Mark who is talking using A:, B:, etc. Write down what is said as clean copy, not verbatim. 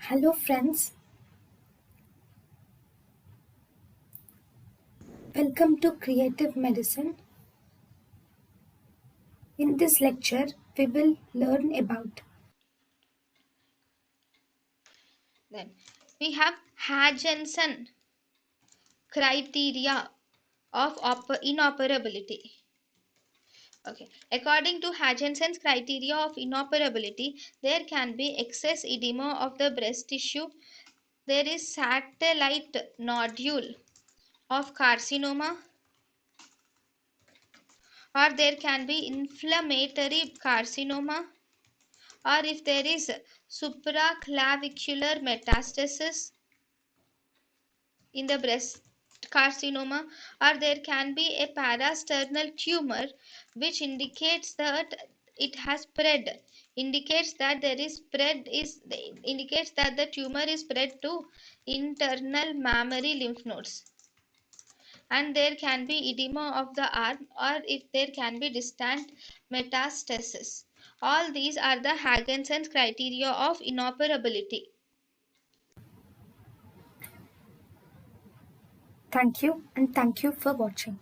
A: Hello, friends. Welcome to Creative Medicine. In this lecture, we will learn about
B: Then we have Haugenson criteria of inoperability. Okay. According to Hutchinson's criteria of inoperability, there can be excess edema of the breast tissue. There is satellite nodule of carcinoma, or there can be inflammatory carcinoma, or if there is supraclavicular metastasis in the breast carcinoma, or there can be a parasternal tumor which indicates that it has spread, indicates that there is spread is indicates that the tumor is spread to internal mammary lymph nodes, and there can be edema of the arm, or if there can be distant metastasis. All these are the Hagenson's criteria of inoperability.
A: thank you and thank you for watching.